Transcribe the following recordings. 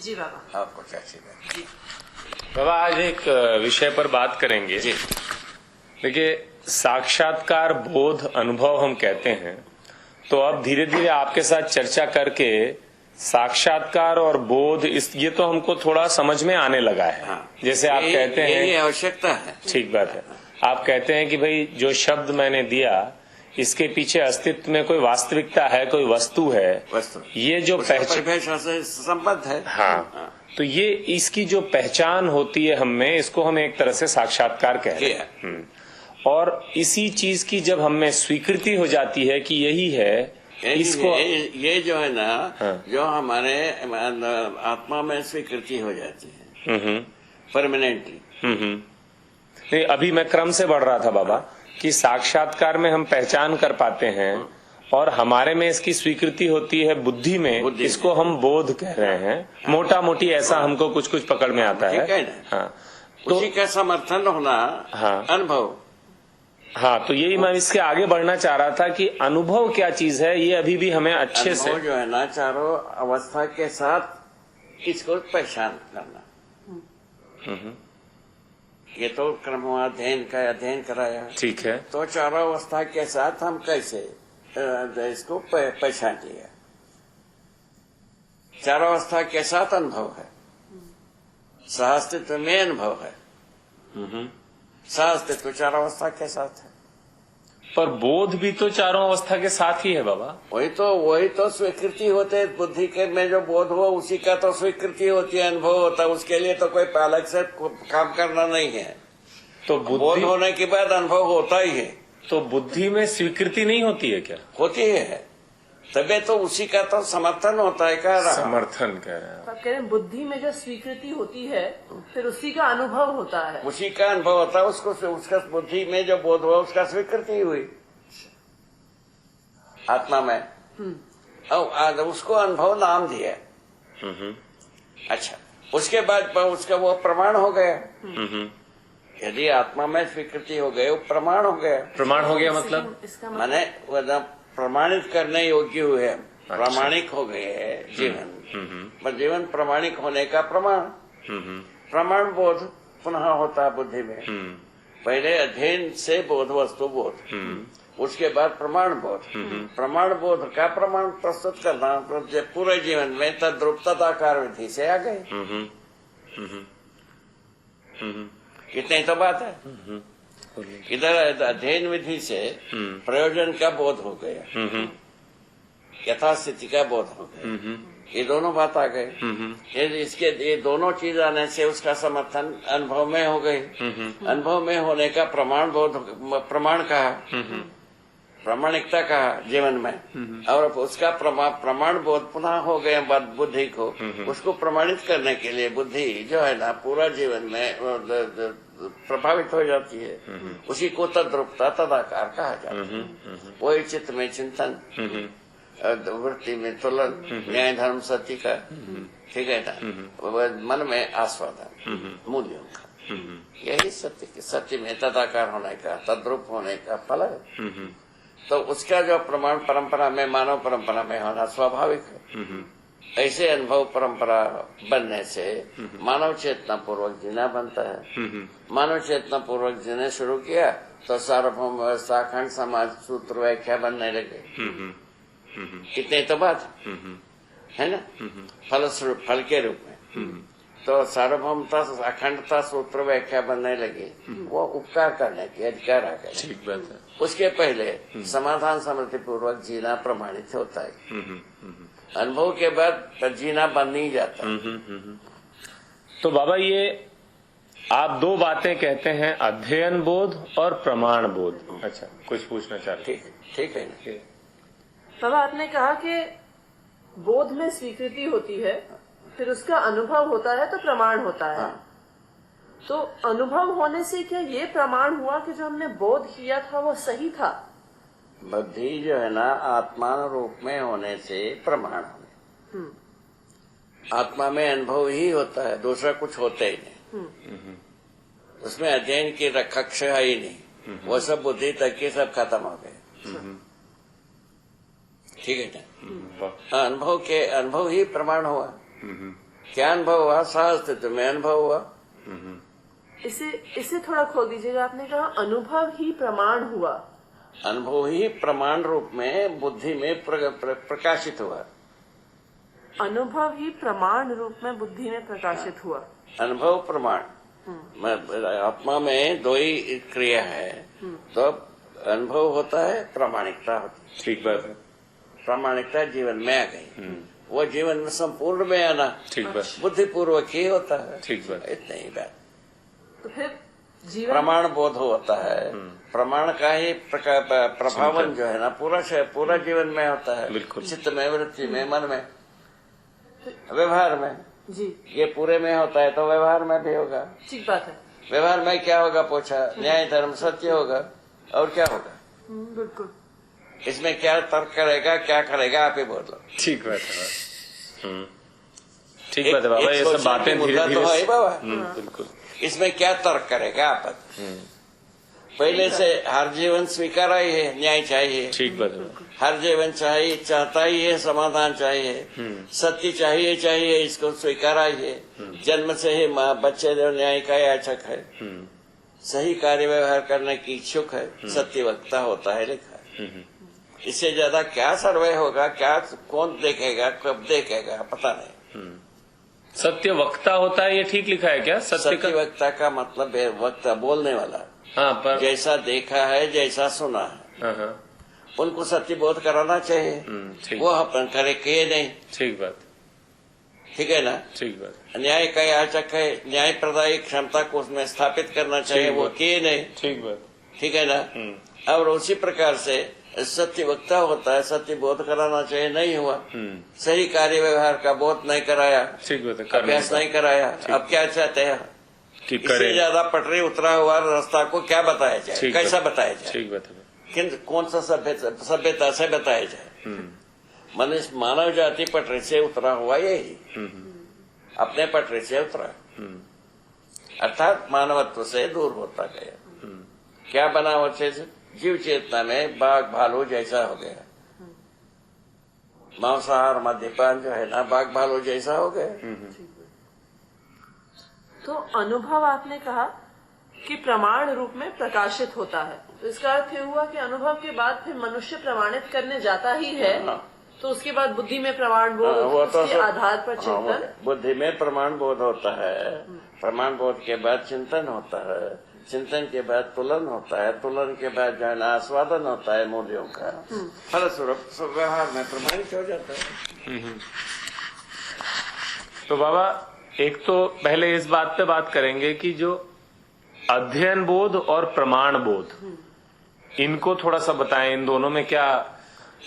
जी बाबा। आपको क्या चाहिए जी बाबा, आज एक विषय पर बात करेंगे। जी। देखिए, साक्षात्कार बोध अनुभव हम कहते हैं, तो अब धीरे धीरे आपके साथ चर्चा करके साक्षात्कार और बोध ये तो हमको थोड़ा समझ में आने लगा है। हाँ। जैसे आप कहते हैं, ये आवश्यकता है। ठीक बात है। आप कहते हैं कि भाई जो शब्द मैंने दिया इसके पीछे अस्तित्व में कोई वास्तविकता है, कोई वस्तु है, वस्तु ये जो परिभाषा से संबद्ध है। हाँ, तो ये इसकी जो पहचान होती है हमें, इसको हम एक तरह से साक्षात्कार कह रहे हैं। और इसी चीज की जब हमें स्वीकृति हो जाती है कि यही है, इसको ये जो है ना, हाँ। जो हमारे आत्मा में स्वीकृति हो जाती है परमानेंटली। नहीं, अभी मैं क्रम से बढ़ रहा था बाबा कि साक्षात्कार में हम पहचान कर पाते हैं और हमारे में इसकी स्वीकृति होती है बुद्धि में, इसको हम बोध कह रहे हैं। मोटा मोटी ऐसा हमको कुछ कुछ पकड़ में आता है। हाँ, तो उसी का समर्थन होना। हाँ, अनुभव। हाँ, तो यही मैं इसके आगे बढ़ना चाह रहा था कि अनुभव क्या चीज है, ये अभी भी हमें अच्छे से जो है ना, चारों अवस्था के साथ इसको पहचान करना। ये तो क्रमाध्ययन का अध्ययन कराया, ठीक है। तो चारों अवस्था के साथ हम कैसे इसको पहचान लिया। चारों अवस्था के साथ अनुभव है, सहअस्तित्व में अनुभव है। सहअस्तित्व चारों अवस्था के साथ है, पर बोध भी तो चारों अवस्था के साथ ही है बाबा। वही तो स्वीकृति होते है। बुद्धि के में जो बोध हो उसी का तो स्वीकृति होती है, अनुभव होता है। उसके लिए तो कोई अलग से काम करना नहीं है। तो बोध होने के बाद अनुभव होता ही है। तो बुद्धि में स्वीकृति नहीं होती है क्या? होती है, तबे तो उसी का तो समर्थन होता है। कह रहा समर्थन कह रहे हैं आप कह रहे हैं बुद्धि में जो स्वीकृति होती है फिर उसी का अनुभव होता है। उसी का अनुभव होता है। उसका बुद्धि में जो बोध हुआ उसका स्वीकृति हुई आत्मा में। और उसको अनुभव नाम दिया। अच्छा, उसके बाद उसका वो प्रमाण हो गया। यदि आत्मा में स्वीकृति हो गई, वो प्रमाण हो गया। प्रमाण हो गया मतलब माने प्रमाणित करने योग्य हुए, प्रामाणिक हो गए है जीवन। पर जीवन प्रमाणिक होने का प्रमाण, प्रमाण बोध पुनः होता है बुद्धि में। पहले अध्ययन से बोध, वस्तु बोध, उसके बाद प्रमाण बोध। प्रमाण बोध का प्रमाण प्रस्तुत करना पूरे जीवन में तद्रूप तदाकार विधि से आ गए। कितनी तो बात है। इधर अध्ययन विधि से प्रयोजन का बोध हो गया, यथास्थिति का बोध हो गया। ये दोनों बात आ गए। ये दोनों चीज आने से उसका समर्थन अनुभव में हो गई। अनुभव में होने का प्रमाण बोध, प्रमाण कहा, प्रामाणिकता कहा जीवन में। और उसका प्रमाण बोध पुनः हो गया बुद्धि को। उसको प्रमाणित करने के लिए बुद्धि जो है ना पूरा जीवन में प्रभावित हो जाती है। उसी को तद्रूपता तदाकार कहा जाता है। वही चित्त में चिंतन, वृत्ति में तुलन, न्याय धर्म सत्य का, ठीक है ना, मन में आस्वादन मूल्यों का, यही सत्य में तदाकार होने का, तद्रूप होने का फल है। तो उसका जो प्रमाण परंपरा में, मानव परंपरा में होना स्वाभाविक है। ऐसे अनुभव परंपरा बनने से मानव चेतना पूर्वक जीना बनता है। मानव चेतना पूर्वक जीने शुरू किया तो सार्वभौम व्यवस्था, अखंड समाज, सूत्र, व्याख्या बनने लगे। कितने तो बात है ना, फलस्वरूप, फल के रूप में। तो सार्वभौमता, अखंडता, सूत्र, व्याख्या बनने लगी। वो उपकार करने की अधिकार आ गए। ठीक बात है। उसके पहले समाधान समृद्धि पूर्वक जीना प्रमाणित होता है। अनुभव के बाद जीना बन नहीं जाता। तो बाबा, ये आप दो बातें कहते हैं, अध्ययन बोध और प्रमाण बोध। अच्छा, कुछ पूछना चाहते? ठीक है ना। बाबा, आपने कहा कि बोध में स्वीकृति होती है, फिर उसका अनुभव होता है तो प्रमाण होता है। हाँ। तो अनुभव होने से क्या ये प्रमाण हुआ कि जो हमने बोध किया था वो सही था? बुद्धि जो है ना आत्मा रूप में होने से प्रमाण होने। आत्मा में अनुभव ही होता है, दूसरा कुछ होता ही नहीं। उसमें अध्ययन की कक्ष है ही नहीं। वो सब बुद्धि तक के सब खत्म हो गए। ठीक है ना। अनुभव ही प्रमाण हुआ। क्या अनुभव हुआ? सह-अस्तित्व में अनुभव हुआ। इसे थोड़ा खोल दीजिएगा। आपने कहा अनुभव ही प्रमाण हुआ। अनुभव ही प्रमाण रूप में बुद्धि में प्रकाशित हुआ। अनुभव ही प्रमाण रूप में बुद्धि में प्रकाशित हुआ। अनुभव प्रमाण, आत्मा में दो ही क्रिया है, तो अनुभव होता है, प्रामाणिकता होती है। ठीक बात है। प्रामाणिकता जीवन में आ गई, वो जीवन में संपूर्ण में आना ठीक बात। बुद्धिपूर्वक ही होता है। ठीक बात। इतना ही बात। तो फिर जीवन प्रमाण बोध होता है। प्रमाण का ही प्रभावन जो है ना पूरा जीवन में होता है। बिल्कुल। चित्त में, वृत्ति में, मन में, व्यवहार में जी ये पूरे में होता है, तो व्यवहार में भी होगा। ठीक बात है। व्यवहार में क्या होगा पूछा? न्याय धर्म सत्य होगा, और क्या होगा? बिल्कुल। इसमें क्या तर्क करेगा, क्या करेगा, आप ही बोल लो। ठीक बात है। ठीक बात है बाबा, ये सब बातें धीरे धीरे तो है बाबा। बिल्कुल। इसमें क्या तर्क करेगा आप? पहले से हर जीवन स्वीकार ही है, न्याय चाहिए। ठीक बात है। हर जीवन चाहिए, चाहता ही है, समाधान चाहिए, सत्य चाहिए, इसको स्वीकार ही है। जन्म से ही माँ बच्चे जो न्याय का याचक है, सही कार्य व्यवहार करने की इच्छुक है, सत्य वक्ता होता है लिखा है। इससे ज्यादा क्या सर्वे होगा, क्या कौन देखेगा, कब देखेगा, पता नहीं। सत्य वक्ता होता है, ये ठीक लिखा है क्या? सत्य वक्ता का मतलब है वक्ता, बोलने वाला। हाँ, पर जैसा देखा है, जैसा सुना है, हाँ, उनको सत्य बोध कराना चाहिए। ठीक। वो अपन करे के नहीं। ठीक बात। ठीक है ना? ठीक बात। न्याय का याचक है, न्याय प्रदायी क्षमता को उसमें स्थापित करना चाहिए, ठीक वो बात। किए नहीं। ठीक बात। ठीक है ना? और उसी प्रकार से सत्य वक्ता होता है, सत्य बोध कराना चाहिए, नहीं हुआ। सही कार्य व्यवहार का बोध नहीं कराया, ठीक बात है। अभ्यास नहीं कराया, अब क्या चाहते हैं? इससे ज्यादा पटरी उतरा हुआ रास्ता को क्या बताया जाए, कैसा बताया जाए? ठीक बात है। कौन सा सभ्यता से बताया जाए? मनुष्य मानव जाति पटरी से उतरा हुआ यही, अपने पटरी से उतरा, अर्थात मानवत्व से दूर होता गया। क्या बना वो चीज? जीव चेतना में बाघ भालू जैसा हो गया। मांसाहार मद्यपान जो है ना, बाघ भालू जैसा हो गया। तो अनुभव आपने कहा कि प्रमाण रूप में प्रकाशित होता है, तो इसका अर्थ ये हुआ कि अनुभव के बाद फिर मनुष्य प्रमाणित करने जाता ही है। तो उसके बाद बुद्धि में प्रमाण बोध, उसके आधार पर चिंतन। बुद्धि में प्रमाण बोध होता है, प्रमाण बोध के बाद चिंतन होता है, चिंतन के बाद तुलन होता है, तुलन के बाद जो है ना आस्वादन होता है मूल्यों का, फलस्वरूप व्यवहार में प्रमाणित हो जाता है। तो बाबा, एक तो पहले इस बात पे बात करेंगे कि जो अध्ययन बोध और प्रमाण बोध, इनको थोड़ा सा बताएं। इन दोनों में क्या?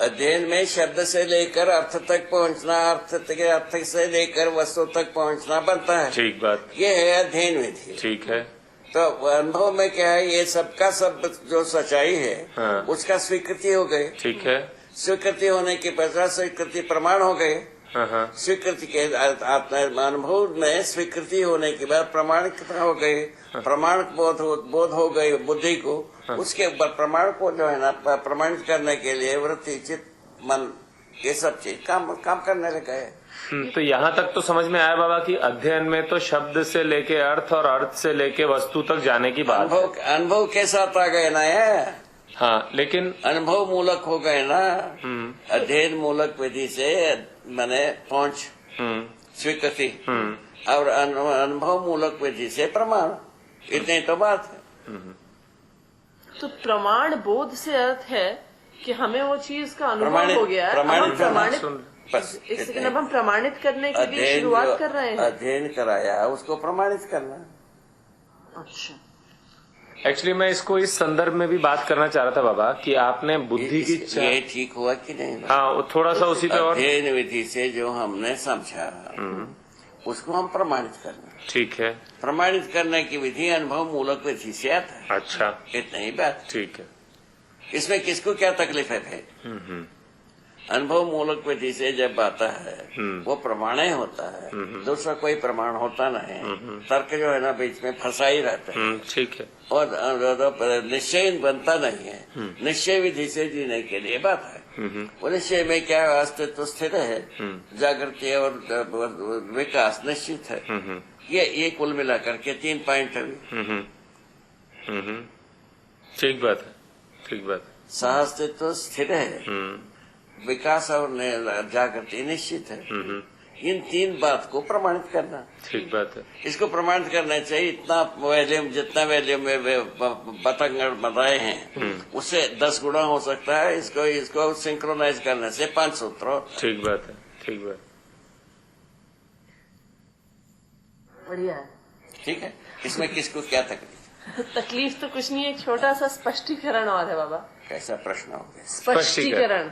अध्ययन में शब्द से लेकर अर्थ तक पहुंचना, अर्थ से लेकर वस्तु तक पहुंचना बनता है। ठीक बात। ये है अध्ययन विधि। ठीक है। तो अनुभव में क्या है? ये सबका सब जो सच्चाई है, हाँ। उसका स्वीकृति हो गई। ठीक है। स्वीकृति होने के पश्चात स्वीकृति प्रमाण हो गए। हाँ। स्वीकृति के अनुभव में स्वीकृति होने के बाद प्रमाणिकता हो गई, प्रमाण बोध हो गई बुद्धि को। उसके ऊपर प्रमाण को जो है ना प्रमाणित करने के लिए वृत्ति, चित्त, मन, ये सब चीज काम करने लगे। तो यहाँ तक तो समझ में आया बाबा कि अध्ययन में तो शब्द से लेके अर्थ और अर्थ से लेके वस्तु तक जाने की बात है। अनुभव के साथ आ गए ना है। हाँ, लेकिन अनुभव मूलक हो गए ना। अध्ययन मूलक विधि से मैंने पहुंच स्वीकृति, और अनुभव मूलक विधि से प्रमाण, इतनी तो बात है। तो प्रमाण बोध से अर्थ है कि हमें वो चीज का अनुभव हो गया है। एक सेकंड, अब हम प्रमाणित करने के लिए शुरुआत कर रहे हैं। अध्ययन कराया उसको प्रमाणित करना। अच्छा, एक्चुअली मैं इसको इस संदर्भ में भी बात करना चाह रहा था बाबा कि आपने बुद्धि की ये ठीक हुआ कि नहीं? हाँ, थोड़ा सा उसी पे और अध्ययन विधि से जो हमने समझा उसको हम प्रमाणित करना। ठीक है। प्रमाणित करने की विधि अनुभव मूलक विधि से आता है। अच्छा, इतना ही बात। ठीक है। इसमें किसको क्या तकलीफ है भाई? अनुभव मूलक विधि से जब आता है वो प्रमाण होता है, दूसरा कोई प्रमाण होता नहीं। तर्क जो है ना बीच में फंसा ही रहता है। ठीक है। और निश्चय बनता नहीं है। निश्चय विधि से जीने के लिए बात है। वो निश्चय में क्या अस्तित्व स्थिर है, जागृति और विकास निश्चित है। ये कुल मिलाकर के 3 पॉइंट है। ठीक बात है, ठीक बात है। सह अस्तित्व स्थिर है, विकास और जागृति निश्चित है। इन 3 बात को प्रमाणित करना, ठीक बात है। इसको प्रमाणित करना चाहिए। इतना वैल्यूम, जितना वैल्यूम में पतंग बनाए हैं उससे 10 गुना हो सकता है। इसको सिंक्रोनाइज करने से 5 सूत्र। ठीक बात है, ठीक बात। बढ़िया है। ठीक है, इसमें किसको क्या तकलीफ? तकलीफ तो कुछ नहीं है, एक छोटा सा स्पष्टीकरण और है बाबा। कैसा प्रश्न हो गया? स्पष्टीकरण।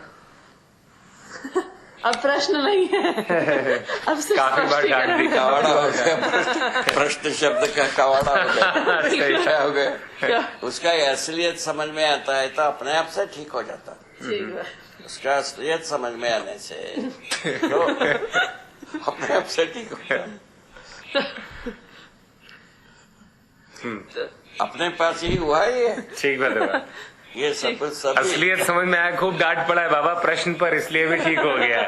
अब प्रश्न नहीं है, अब सिर्फ काफी बार डांट दी, कवाड़ा हो गया। प्रश्न शब्द का कवाड़ा हो गया, क्या हो गया? उसका असलियत समझ में आता है तो अपने आप से ठीक हो जाता है। ठीक है। उसका असलियत समझ में आने से तो अपने आप से ठीक हो जाता है। अपने पास ही हुआ ये। ठीक बात है। ये सब असलियत समझ में आया, खूब डांट पड़ा है बाबा प्रश्न पर, इसलिए भी ठीक हो गया।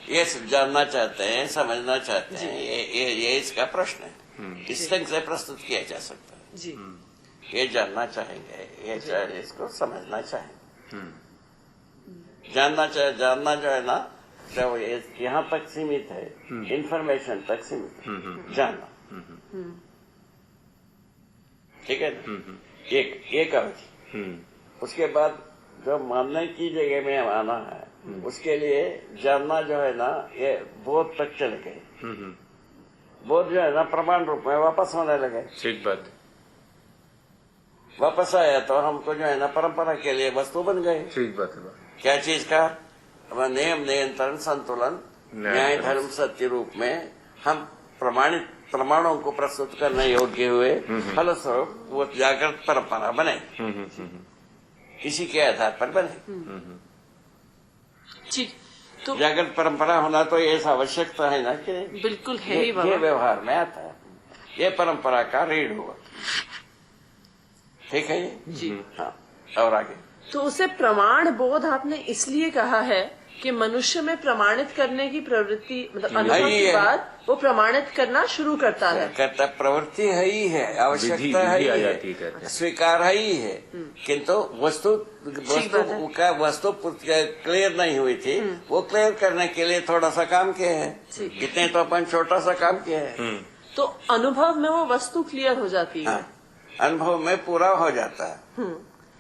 ये जानना चाहते हैं, समझना चाहते हैं, ये इसका प्रश्न है। इस ढंग से प्रस्तुत किया जा सकता है जी। ये जानना चाहेंगे, ये इसको समझना चाहेंगे। जानना जो है ना, जब यहाँ तक सीमित है, इंफॉर्मेशन तक सीमित है, जानना। ठीक है ना? एक अवधि। उसके बाद जो मानने की जगह में आना है, उसके लिए जानना जो है ना, ये बोध तक चले गए। बोध जो है ना प्रमाण रूप में वापस होने लगे। ठीक बात। वापस आया तो हमको जो है ना परंपरा के लिए वस्तु बन गए। ठीक बात है। क्या चीज का? नियम, नियंत्रण, संतुलन, न्याय, धर्म, सत्य रूप में हम प्रमाणित प्रमाणों को प्रस्तुत करने योग्य हुए। फलस्वरूप वो जागृत परंपरा बने, इसी के आधार पर बने। ठीक। तो जागृत परंपरा होना तो ये आवश्यकता है ना कि बिल्कुल है ही ये बाबा। व्यवहार में आता है, ये परंपरा का रीढ़ हुआ। ठीक है जी। हाँ, और आगे तो उसे प्रमाण बोध आपने इसलिए कहा है कि मनुष्य में प्रमाणित करने की प्रवृत्ति, मतलब अनुभव के बाद वो प्रमाणित करना शुरू करता है। करता प्रवृत्ति है ही है, आवश्यकता है ही है, स्वीकार है ही है। किंतु वस्तु क्लियर नहीं हुई थी, वो क्लियर करने के लिए थोड़ा सा काम किए हैं। कितने तो अपन छोटा सा काम किए हैं। तो अनुभव में वो वस्तु क्लियर हो जाती है। अनुभव में पूरा हो जाता है।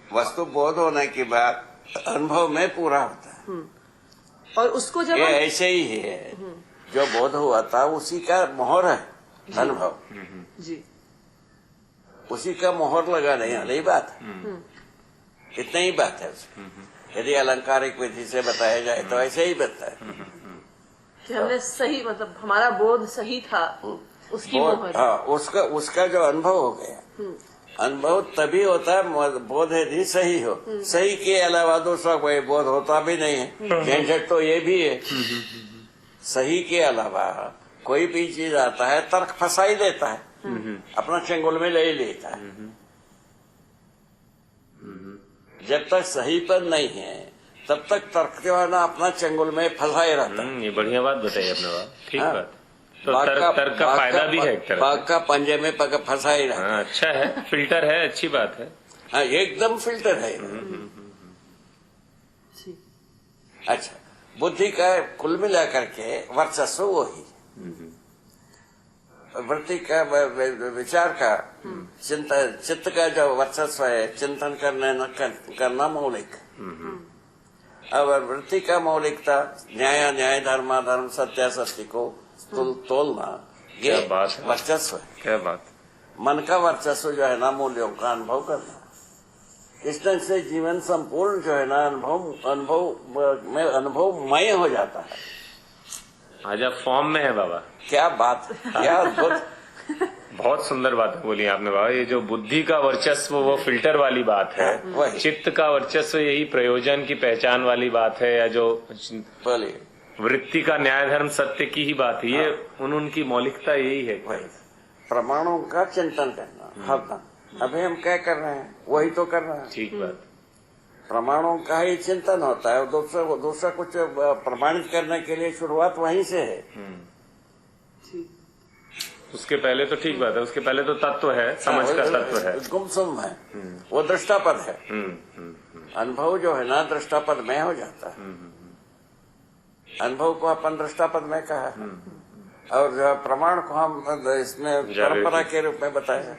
वस्तु बोध होने के बाद अनुभव में पूरा होता है। और उसको जब ये ऐसे ही है, जो बोध हुआ था उसी का मोहर है अनुभव जी, उसी का मोहर लगाने वाली बात है। इतना ही बात है उसमें। यदि अलंकारिक विधि से बताया जाए तो ऐसे ही बताता है कि हमने सही, मतलब हमारा बोध सही था, उसकी मोहर। हाँ, उसका जो अनुभव हो गया, अनुभव तभी होता है बोध यदि सही हो। सही के अलावा दूसरा कोई बोध होता भी नहीं है। झंझट तो ये भी है, सही के अलावा कोई भी चीज आता है तर्क फंसा ही देता है, अपना चंगुल में ले लेता है। जब तक सही पर नहीं है तब तक तर्क जो है ना अपना चंगुल में फंसा ही रहता है। ये बढ़िया बात बताई आपने बात। ठीक बात। तो तर्क का फायदा भी है एक तरह। बाघ का पंजे में फंसा ही रहता है। अच्छा है, फिल्टर है, अच्छी बात है। हाँ, एकदम फिल्टर है। अच्छा, बुद्धि का कुल मिला करके वर्चस्व वही, वृत्ति का विचार का चित्त का जो वर्चस्व है, चिंतन करना मौलिक। अब वृत्ति का मौलिकता न्याय धर्म सत्य सत्य को तोलना, ये वर्चस्व है। क्या बात। मन का वर्चस्व जो है ना मूल्यों का अनुभव करना। इस ढंग से जीवन संपूर्ण जो है ना अनुभवमय हो जाता है। आज आप फॉर्म में है बाबा। क्या बात, क्या अद्भुत। बहुत सुंदर बात बोली आपने बाबा। ये जो बुद्धि का वर्चस्व वो फिल्टर वाली बात है, चित्त का वर्चस्व यही प्रयोजन की पहचान वाली बात है, या जो वृत्ति का न्याय धर्म सत्य की ही बात है। ये उनकी मौलिकता यही है। प्रमाणों का चिंतन करना हरदम। अभी हम क्या कर रहे हैं, वही तो कर रहे हैं। ठीक बात। प्रमाणों का ही चिंतन होता है, दूसरा कुछ प्रमाणित करने के लिए शुरुआत वहीं से है। उसके पहले तो ठीक बात है, उसके पहले तो तत्व है, समझ का तत्व है, गुमसुम है, वो दृष्टापद है। अनुभव जो है ना दृष्टापद में हो जाता है। अनुभव को अपन दृष्टापद में कहा है और जो प्रमाण को हम इसमें परंपरा के रूप में बताया।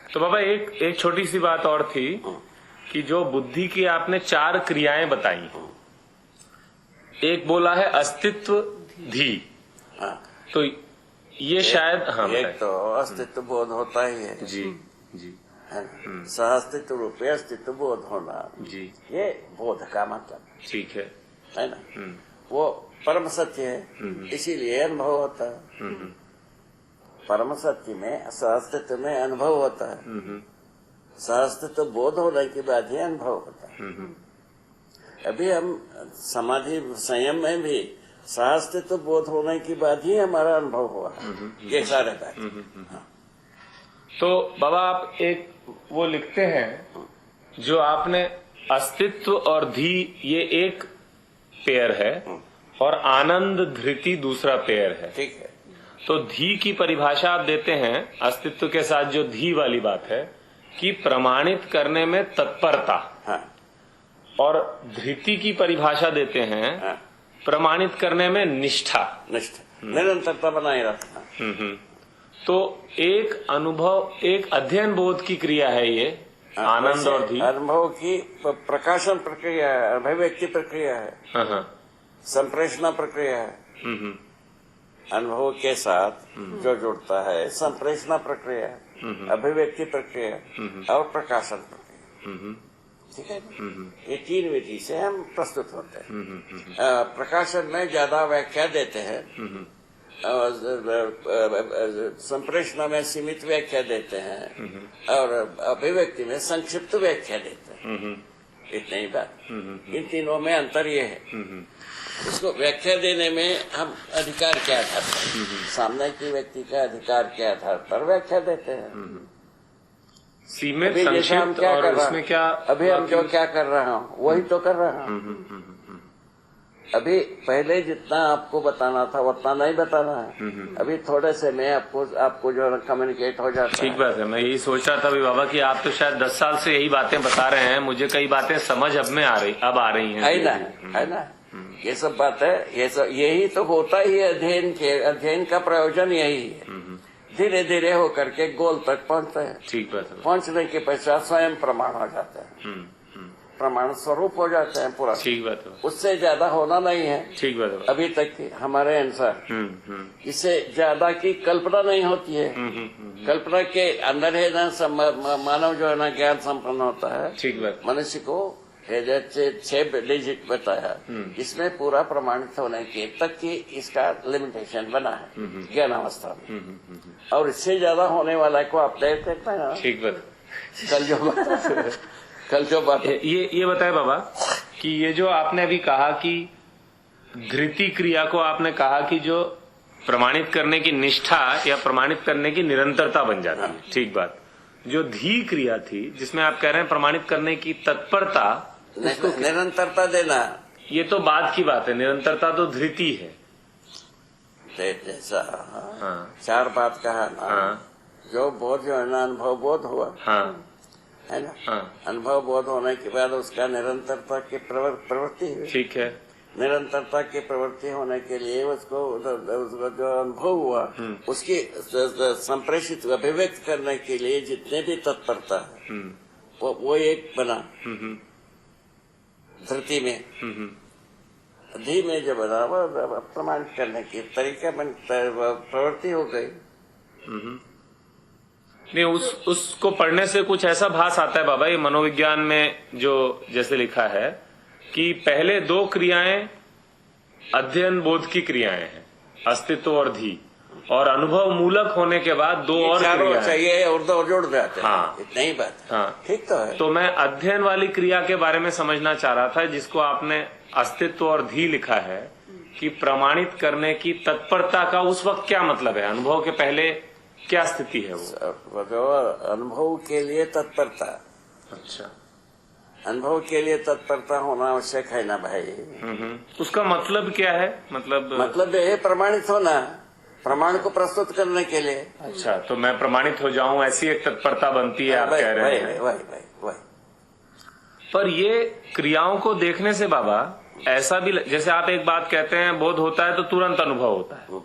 तो बाबा एक छोटी सी बात और थी कि जो बुद्धि की आपने 4 क्रियाएं बताई, एक बोला है अस्तित्व धी। हाँ। तो ये शायद एक तो अस्तित्व बोध होता ही है जी जी, है ना, सहअस्तित्व रूप में अस्तित्व बोध होना जी, ये बोध का मतलब ठीक है ना। वो परम सत्य है, इसीलिए अनुभव होता है। परम सत्य में सहअस्तित्व में अनुभव होता है, सहअस्तित्व बोध होने के बाद ही अनुभव होता है। अभी हम समाधि संयम में भी सहअस्तित्व बोध होने के बाद ही हमारा अनुभव हुआ, ये सारे बात। तो बाबा आप एक वो लिखते हैं जो आपने अस्तित्व और धी ये एक पेयर है और आनंद धृति दूसरा पेयर है, ठीक है। तो धी की परिभाषा आप देते हैं अस्तित्व के साथ जो धी वाली बात है कि प्रमाणित करने में तत्परता। हाँ। और धृति की परिभाषा देते हैं हाँ। प्रमाणित करने में निष्ठा, निरंतरता बनाए रखना। तो एक अनुभव, एक अध्ययन बोध की क्रिया है ये आनंद और धी। अनुभव की प्रकाशन प्रक्रिया है, अभिव्यक्ति प्रक्रिया है, संप्रेषणा प्रक्रिया है। अनुभव के साथ जो जुड़ता है संप्रेषणा प्रक्रिया, अभिव्यक्ति प्रक्रिया और प्रकाशन प्रक्रिया, ठीक है। ये 3 विधि से हम प्रस्तुत होते हैं। प्रकाशन में ज्यादा व्याख्या देते हैं, संप्रेषणा में सीमित व्याख्या देते हैं और अभिव्यक्ति में संक्षिप्त व्याख्या देते हैं। इतनी ही बात। इन तीनों में अंतर ये है, इसको व्याख्या देने में हम अधिकार के आधार पर, सामने की व्यक्ति का अधिकार के आधार पर व्याख्या देते हैं। सीमित संक्षिप्त और उसमें क्या, अभी हम जो क्या कर रहा हूँ वही तो कर रहा हूँ। अभी पहले जितना आपको बताना था उतना नहीं बताना है। अभी थोड़े से में आपको जो कम्युनिकेट हो जाता है। ठीक बात है। मैं यही सोच रहा था अभी बाबा कि आप तो शायद 10 साल से यही बातें बता रहे हैं, मुझे कई बातें समझ अब आ रही हैं। है ना, ये सब बात है, यही तो होता ही है। अध्ययन का प्रयोजन यही है, धीरे धीरे होकर के गोल तक पहुंचते हैं। ठीक बात है। पहुंचने के पश्चात स्वयं प्रमाण हो जाते हैं, प्रमाण स्वरूप हो जाते हैं पूरा। ठीक बात है। उससे ज्यादा होना नहीं है। ठीक बात है। अभी तक की हमारे अनुसार इससे ज्यादा की कल्पना नहीं होती है। कल्पना के अंदर है ना मानव जो है ना ज्ञान संपन्न होता है। ठीक बात। मनुष्य को 6 डिजिट बताया, इसमें पूरा प्रमाणित होने के तक की इसका लिमिटेशन बना है ज्ञान अवस्था में, और इससे ज्यादा होने वाला को आप देख सकते हैं। ठीक बात। कल जो बात ये बताए बाबा कि ये जो आपने अभी कहा कि धृति क्रिया को आपने कहा कि जो प्रमाणित करने की निष्ठा या प्रमाणित करने की निरंतरता बन जाती है। ठीक बात। जो धी क्रिया थी जिसमें आप कह रहे हैं प्रमाणित करने की तत्परता, निरंतरता देना, ये तो बाद की बात है। निरंतरता तो धृति है। जैसा 4 बात कहा ना, जो बोध जो है ना अनुभव बोध हुआ, है ना। अनुभव बोध होने के बाद उसका निरंतरता की प्रवृत्ति हुई। ठीक है। निरंतरता की प्रवृत्ति होने के लिए उसको जो अनुभव हुआ उसकी संप्रेषित अभिव्यक्त करने के लिए जितने भी तत्परता है वो एक बना धृति में। धी में जो बना वो प्रमाणित करने की तरीका प्रवृत्ति हो गई। नहीं, उसको पढ़ने से कुछ ऐसा भास आता है बाबा, ये मनोविज्ञान में जो जैसे लिखा है कि पहले 2 क्रियाएं अध्ययन बोध की क्रियाएं हैं, अस्तित्व और धी, और अनुभव मूलक होने के बाद 2 और क्रियाएं चाहिए और 2 जोड़ जाते हैं। हाँ, इतना ही बात। हाँ, ठीक तो है। तो मैं अध्ययन वाली क्रिया के बारे में समझना चाह रहा था, जिसको आपने अस्तित्व और धी लिखा है कि प्रमाणित करने की तत्परता का उस वक्त क्या मतलब है? अनुभव के पहले क्या स्थिति है वो? जो अनुभव के लिए तत्परता, अच्छा, अनुभव के लिए तत्परता होना आवश्यक है ना भाई। उसका मतलब क्या है? मतलब ये प्रमाणित होना, प्रमाण को प्रस्तुत करने के लिए। अच्छा, तो मैं प्रमाणित हो जाऊं, ऐसी एक तत्परता बनती है, आप कह रहे हैं। वही। पर ये क्रियाओं को देखने से बाबा ऐसा भी, जैसे आप एक बात कहते हैं बोध होता है तो तुरंत अनुभव होता है,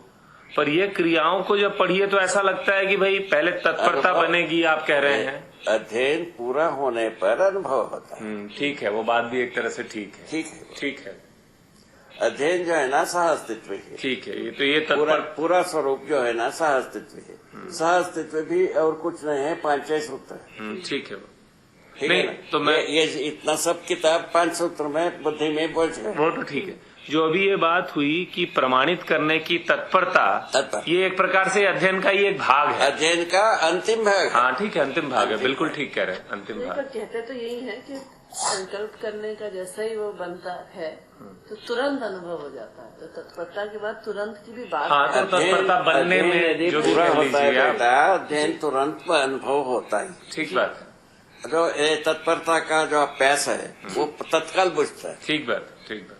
पर ये क्रियाओं को जब पढ़िए तो ऐसा लगता है कि भाई पहले तत्परता बनेगी, आप कह रहे हैं। अध्ययन पूरा होने पर अनुभव होता है। ठीक है, वो बात भी एक तरह से ठीक है। ठीक है, अध्ययन जो है ना सहअस्तित्व है। ठीक है, ये तो ये पूरा स्वरूप जो है ना सहअस्तित्व है। सहअस्तित्व भी और कुछ नहीं है, 5 सूत्र है। ठीक है, ठीक है ना? तो मैं ये इतना सब किताब 5 सूत्र में बुद्धि में बोझ गए। वो तो ठीक है। जो अभी ये बात हुई कि प्रमाणित करने की तत्परता, ये एक प्रकार से अध्ययन का ही एक भाग है, अध्ययन का अंतिम भाग। हाँ ठीक है, अंतिम भाग है, बिल्कुल ठीक कह रहे हैं, अंतिम भाग। कहते तो यही है कि संकल्प करने का जैसा ही वो बनता है तो तुरंत अनुभव हो जाता है। तो तत्परता के बाद तुरंत की भी बात। हाँ, तो तत्परता बनने में जो पूरा होता है बेटा, अध्ययन तुरंत अनुभव होता है। ठीक बात है। जो तत्परता का जो अभ्यास है वो तत्काल बुझता है। ठीक बात, ठीक बात।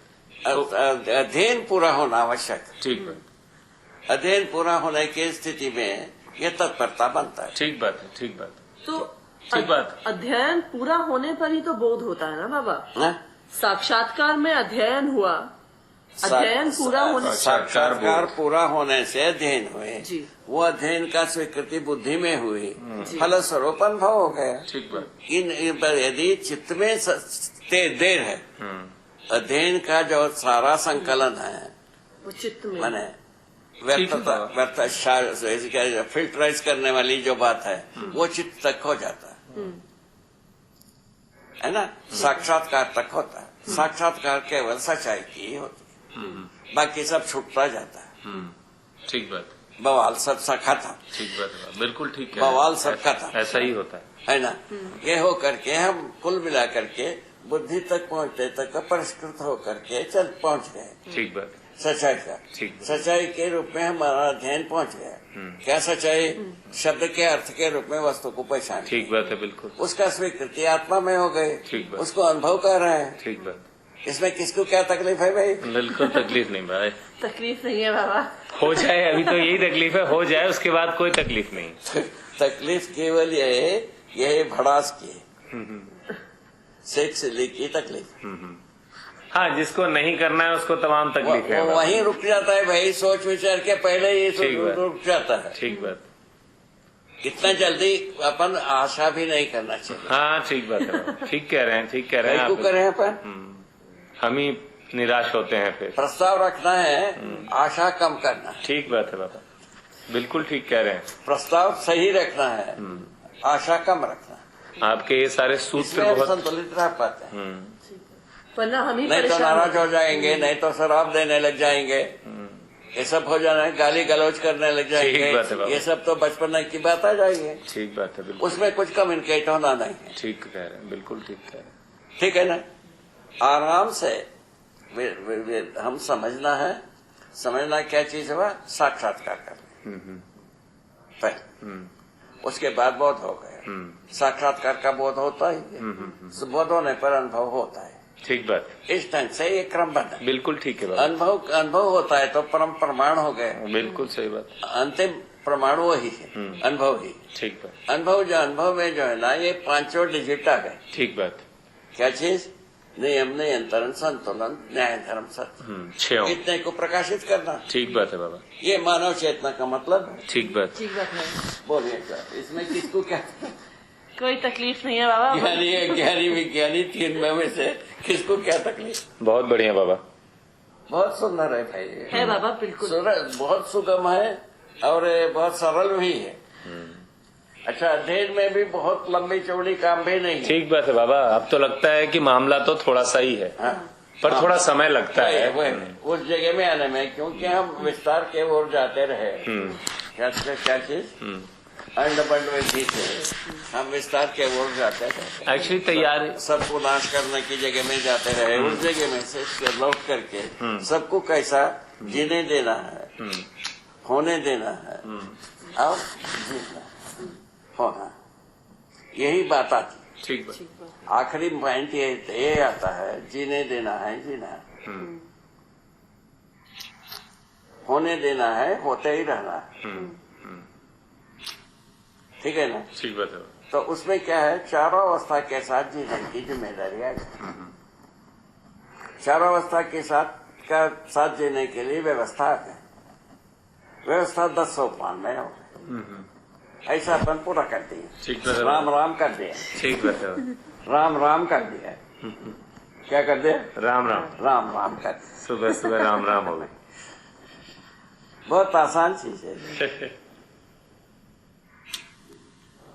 अध्ययन पूरा होना आवश्यक। ठीक बात। अध्ययन पूरा होने की स्थिति में ये तत्परता बनता है। ठीक बात है, ठीक बात। तो ठीक बात। अध्ययन पूरा होने पर ही तो बोध होता है ना बाबा। साक्षात्कार में अध्ययन हुआ, अध्ययन पूरा होने, साक्षात्कार पूरा होने से अध्ययन हुए, वो अध्ययन का स्वीकृति बुद्धि में हुई, फलस्वरूप अनुभव हो गया। ठीक बात। यदि चित्त में देर है, अध्ययन का जो सारा संकलन है वो चित्त में माने फिल्टराइज करने वाली जो बात है वो चित्त तक हो जाता है ना, साक्षात्कार तक होता है। साक्षात्कार केवल सच्चाई की होती है, बाकी सब छूटता जाता है। ठीक बात। बवाल सब सखा था। ठीक बात, बिल्कुल ठीक है, बवाल सबका था, ऐसा ही होता है ना। ये हो करके हम कुल मिला करके बुद्धि तक पहुँचते तक परिष्कृत हो करके पहुँच गए। ठीक बात। सच्चाई का, ठीक। सच्चाई के रूप में हमारा अध्ययन पहुँच गया। क्या सच्चाई? शब्द के अर्थ के रूप में वस्तु को पहचान। ठीक बात है, बिल्कुल। उसका स्वीकृति आत्मा में हो गई। ठीक बात। उसको अनुभव कर रहे हैं। ठीक बात। इसमें किसको क्या तकलीफ है भाई? बिल्कुल तकलीफ नहीं भाई। तकलीफ नहीं है बाबा। हो जाए, अभी तो यही तकलीफ है, हो जाए उसके बाद कोई तकलीफ नहीं। तकलीफ केवल ये भड़ास की, सेक्स की तकलीफ। हाँ, जिसको नहीं करना है उसको तमाम तकलीफ है, वहीं रुक जाता है भाई, सोच विचार के पहले ही रुक जाता है। ठीक बात। इतना जल्दी अपन आशा भी नहीं करना चाहिए। हाँ ठीक बात है, ठीक कह रहे हैं, ठीक कह रहे हैं। क्यों करें अपन? हम ही निराश होते हैं फिर। प्रस्ताव रखना है, आशा कम करना। ठीक बात है बाबा, बिल्कुल ठीक कह रहे हैं। प्रस्ताव सही रखना है, आशा कम रखना। आपके ये सारे सूत्र बहुत संतुलित रह पाते हैं। वरना हम ही नहीं तो नाराज हो जाएंगे, नहीं तो शराब देने लग जाएंगे, ये सब हो जाना है, गाली गलौज करने लग जाएंगे, ये सब तो बचपन की बात आ जाएगी। ठीक बात है, बिल्कुल। उसमें कुछ कम्युनिकेट होना नहीं है। ठीक कह रहे हैं, बिल्कुल ठीक कह रहे हैं। ठीक है ना, आराम से हम समझना क्या चीज हुआ, साक्षात्कार करना। उसके बाद बोध हो गया। साक्षात्कार का बोध होता ही है, बोध होने पर अनुभव होता है। ठीक बात। इस ढंग से ये क्रम बना। बिल्कुल ठीक है। अनुभव होता है तो परम प्रमाण हो गए। बिल्कुल सही बात। अंतिम प्रमाण वो ही है, अनुभव ही। ठीक बात। अनुभव में जो है ना, ये 5 डिजिट आ गए। ठीक बात। क्या चीज? नियम, नियंत्रण, संतुलन, न्याय, धर्म, सत्य, 6 इतने को प्रकाशित करना। ठीक बात है बाबा, ये मानव चेतना का मतलब है। ठीक बात। ठीक बात है। बोलिए इसमें किसको क्या? कोई तकलीफ नहीं है बाबा। ज्ञानी विज्ञानी 3 में से किसको क्या तकलीफ? बहुत बढ़िया बाबा, बहुत सुंदर है भाई। है बाबा, बिल्कुल बहुत सुगम है और बहुत सरल भी है। अच्छा, अध्ययन में भी बहुत लंबी चौड़ी काम भी नहीं। ठीक बात है बाबा। अब तो लगता है कि मामला तो थोड़ा सा ही है, पर थोड़ा समय लगता है उस जगह में आने में, क्योंकि हम विस्तार के ओर जाते रहे। क्या चीज? अंडबंड विधि से हम विस्तार के ओर जाते रहे। एक्चुअली तैयार सबको नाश करने की जगह में जाते रहे। उस जगह में से लौट करके सबको कैसा जीने देना है, होने देना है और जीना होना, यही बात आती। ठीक बात। आखिरी पॉइंट ये आता है, जीने देना है, जीना होने देना है, होते ही रहना है। ठीक है ना? ठीक बात है। तो उसमें क्या है, चारों अवस्था के साथ जीने की जिम्मेदारी है। चारों अवस्था के साथ जीने के लिए व्यवस्था है। व्यवस्था 10 सोपान में हो गई, ऐसा अपन पूरा कर दिया। ठीक बात है। राम राम कर दिया। ठीक बात है। राम राम कर दिया। क्या कर दिया? राम राम। राम राम कर दिया। सुबह सुबह राम राम हो गई। बहुत आसान चीज है,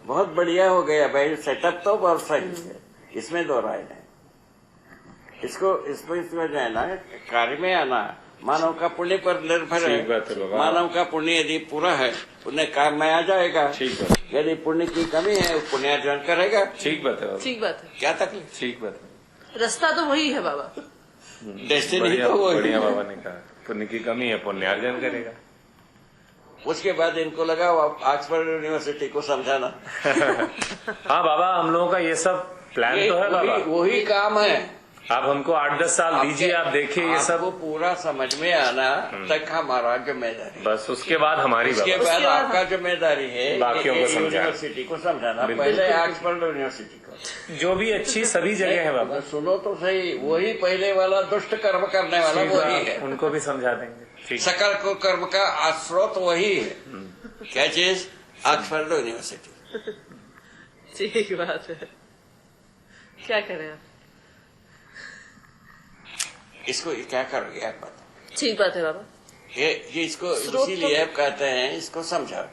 बहुत बढ़िया हो गया भाई। सेटअप तो बहुत सही है, इसमें दो राय नहीं। इसमें जो है ना, कार्य में आना मानव का पुण्य पर निर्भर है। मानव का पुण्य यदि पूरा है, पुण्य काम में आ जाएगा। ठीक बात। यदि पुण्य की कमी है, पुण्यार्जन करेगा। ठीक बात है। ठीक बात है। क्या तकलीफ? ठीक बात है। रास्ता तो वही है बाबा, डेस्टिनी तो वही। बढ़िया बाबा ने कहा, पुण्य की कमी है, पुण्यार्जन करेगा। उसके बाद इनको लगा ऑक्सफोर्ड यूनिवर्सिटी को समझाना। हाँ बाबा, हम लोगों का ये सब प्लान तो है बाबा। वही काम है। आप हमको 8-10 साल दीजिए, आप देखिए ये सब पूरा समझ में आना तक हमारा जिम्मेदारी। बस उसके बाद हमारी उसके बाद आपका जिम्मेदारी है बाकियों को समझाना, यूनिवर्सिटी को समझाना। पहले ऑक्सफोर्ड यूनिवर्सिटी को, जो भी अच्छी सभी जगह है बाबा। सुनो तो सही, वही पहले वाला दुष्ट कर्म करने वाला वही है, उनको भी समझा देंगे। सकल को कर्म का स्रोत वही है। क्या चीज? Oxford university. ठीक बात है। क्या करें आप? इसको क्या करोगे आप बताओ? ठीक बात है बाबा। ये इसको इसीलिए आप कहते हैं, इसको समझाओ।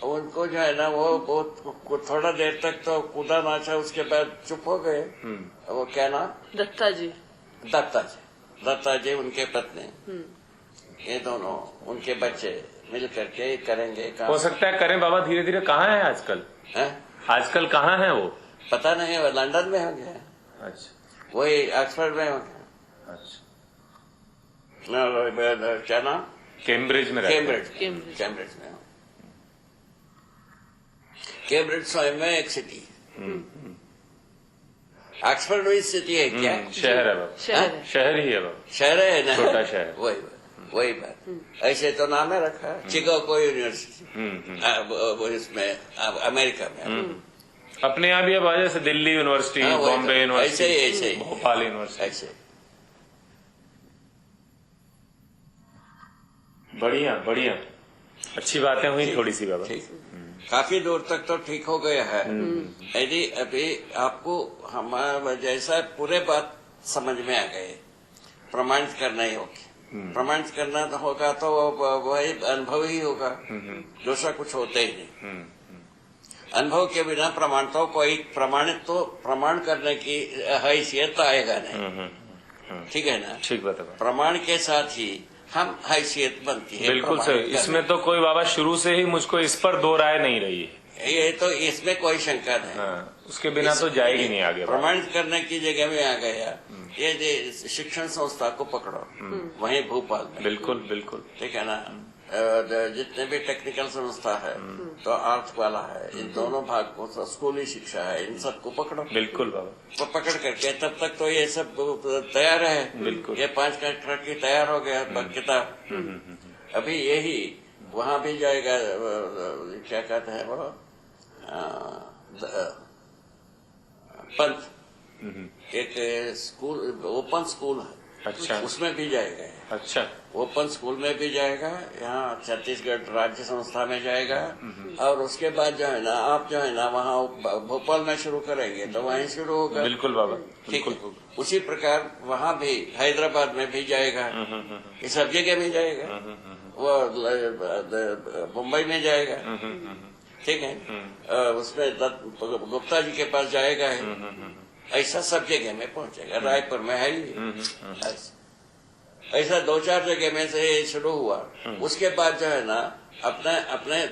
उनको जो है ना, वो थोड़ा देर तक तो कूदा नाचा, उसके बाद चुप हो गए। वो क्या नाम? दत्ता जी। दत्ता जी उनके पत्नी, ये दोनों उनके बच्चे मिल करके करेंगे काम। हो सकता है करें बाबा धीरे धीरे। कहाँ है आजकल? आजकल कहाँ है वो? पता नहीं, वो लंदन में होंगे। अच्छा। वही ऑक्सफोर्ड में होंगे। अच्छा। क्या नाम? कैम्ब्रिज में। कैम्ब्रिज में। कैम्ब्रिज स्वयं में एक सिटी। ऑक्सफोर्ड वही सिटी है क्या? शहर है बाबा। शहर ही है बाबा। शहर है ना, छोटा शहर। वही बात। ऐसे तो नाम है रखा, चिकागो यूनिवर्सिटी इसमें अमेरिका में। अपने यहाँ भी अब जैसे दिल्ली यूनिवर्सिटी, बॉम्बे यूनिवर्सिटी, ऐसे ही भोपाल यूनिवर्सिटी। ऐसे बढ़िया अच्छी बातें हुई थोड़ी सी बाबा। काफी दूर तक तो ठीक हो गया है। यदि अभी आपको हमारा जैसा पूरे बात समझ में आ गए, प्रमाणित करना ही होगी। प्रमाणित करना होगा तो वही अनुभव ही होगा, दूसरा कुछ होता ही नहीं। अनुभव के बिना प्रमाण तो कोई प्रमाण करने की हैसियत आएगा नहीं। ठीक है ना? ठीक बात है। प्रमाण के साथ ही हम हैसियत बनती है। बिल्कुल सही। इसमें तो कोई बाबा शुरू से ही मुझको इस पर दो राय नहीं रही है। ये तो इसमें कोई शंका नहीं। उसके बिना तो जाएगी नहीं आगे। प्रमाणित करने की जगह में आ गया। ये शिक्षण संस्था को पकड़ो, वहीं भोपाल में। बिल्कुल बिल्कुल। ठीक है ना? जितने भी टेक्निकल संस्था है, तो आर्ट वाला है, इन दोनों भाग को, स्कूली शिक्षा है, इन सबको पकड़ो। बिल्कुल बाबा। तो पकड़ करके तब तक तो ये सब तैयार है। बिल्कुल। ये 5 कक्षा की तैयार हो गया किताब। अभी यही वहाँ भी जाएगा, क्या कहते हैं वो, पंथ एक स्कूल, ओपन स्कूल है। अच्छा। उसमें भी जाएगा। अच्छा। ओपन स्कूल में भी जाएगा, यहाँ छत्तीसगढ़ राज्य संस्था में जाएगा। और उसके बाद जो है ना, आप जो है ना वहाँ भोपाल में शुरू करेंगे तो वहीं शुरू होगा। बिल्कुल बाबा। ठीक है। उसी प्रकार वहाँ भी हैदराबाद में भी जाएगा, ये सब जगह में जाएगा। वो मुंबई में जाएगा। ठीक है। उसमें गुप्ता जी के पास जाएगा। ऐसा सब जगह में पहुंचेगा। रायपुर में है ही ऐसा 2-4 जगह में से शुरू हुआ। उसके बाद जो है ना, अपने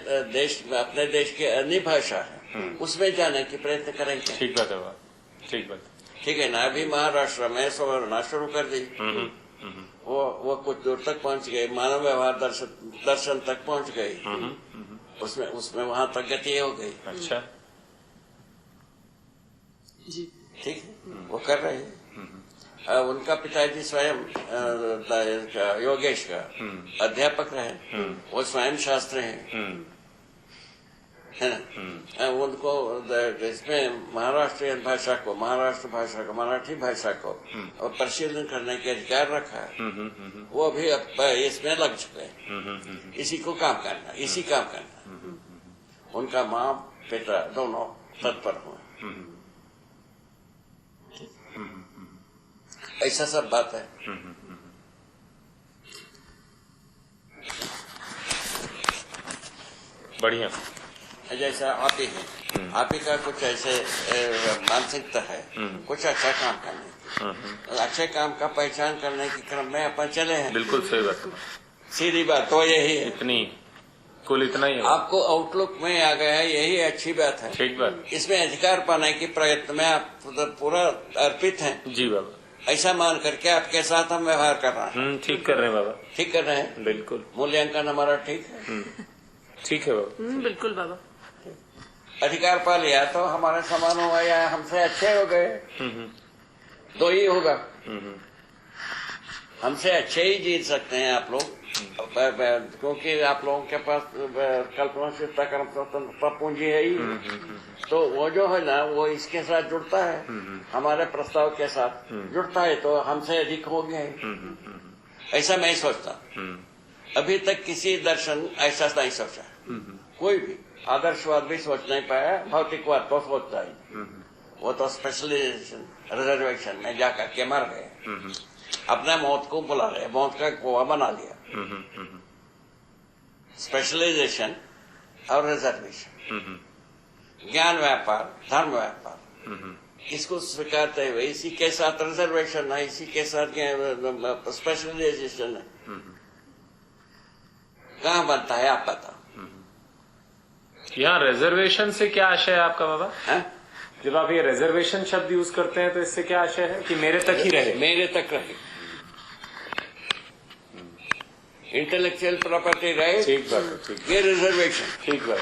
देश के अन्य भाषा है, उसमें जाने की प्रयत्न करेंगे। ठीक बात है। ठीक बात। ठीक है ना? अभी महाराष्ट्र में सवर्णा शुरू कर दी, वो कुछ दूर तक पहुंच गए, मानव व्यवहार दर्शन तक पहुंच गई। उसमें वहां तक गति हो गई। अच्छा जी। ठीक है, वो कर रहे हैं। उनका पिताजी स्वयं योगेश का अध्यापक रहे, वो स्वयं शास्त्री हैं, है ना। उनको इसमें महाराष्ट्र भाषा को, मराठी भाषा को और परिशीलन करने के अधिकार रखा है। वो अभी इसमें लग चुके हैं, इसी काम करना। उनका माँ पिता दोनों तत्पर हुए। ऐसा सब बात है। बढ़िया। जैसा आप ही है, आप ही का कुछ ऐसे मानसिकता है, कुछ अच्छा काम करने की, अच्छे काम का पहचान करने के क्रम में अपन चले हैं। बिल्कुल सही बात, सीधी बात तो यही है। इतना ही है। आपको आउटलुक में आ गया है, यही अच्छी बात है। ठीक बात। इसमें अधिकार पाने के प्रयत्न में आप पूरा अर्पित हैं। जी बाबा। ऐसा मान करके आपके साथ हम व्यवहार कर रहे हैं। ठीक कर रहे हैं बाबा। ठीक कर रहे हैं, बिल्कुल। मूल्यांकन हमारा ठीक है। ठीक है बाबा। बिल्कुल बाबा। अधिकार पा लिया तो हमारे समान हुआ या हमसे अच्छे हो गए, दो ही होगा। हमसे अच्छे ही जीत सकते हैं आप लोग, क्योंकि आप लोगों के पास कल्पनाशीलता, कर्म स्वतंत्रता पूंजी है ही। तो वो जो है ना, वो इसके साथ जुड़ता है, हमारे प्रस्ताव के साथ जुड़ता है, तो हमसे अधिक हो गए। ऐसा मैं सोचता। अभी तक किसी दर्शन ऐसा नहीं सोचा, कोई भी आदर्शवाद भी सोच नहीं पाया, भौतिकवाद तो सोचता ही। वो तो स्पेशलाइजेशन, रिजर्वेशन में जाकर के मर गए, अपने मौत को बुला रहे, मौत का कुआं बना लिया। स्पेशलाइजेशन और रिजर्वेशन, ज्ञान व्यापार, धर्म व्यापार, इसको स्वीकारते हुए इसी के साथ रिजर्वेशन है, इसी के साथ स्पेशलाइजेशन है। कहाँ बनता है आप बताओ। यहाँ रिजर्वेशन से क्या आशय है आपका बाबा? है? जब आप ये रिजर्वेशन शब्द यूज करते हैं तो इससे क्या आशय है कि मेरे तक ही रहे? मेरे तक रहे, इंटेलेक्चुअल प्रॉपर्टी रहे। ठीक बात है, ठीक। ये रिजर्वेशन। ठीक बात।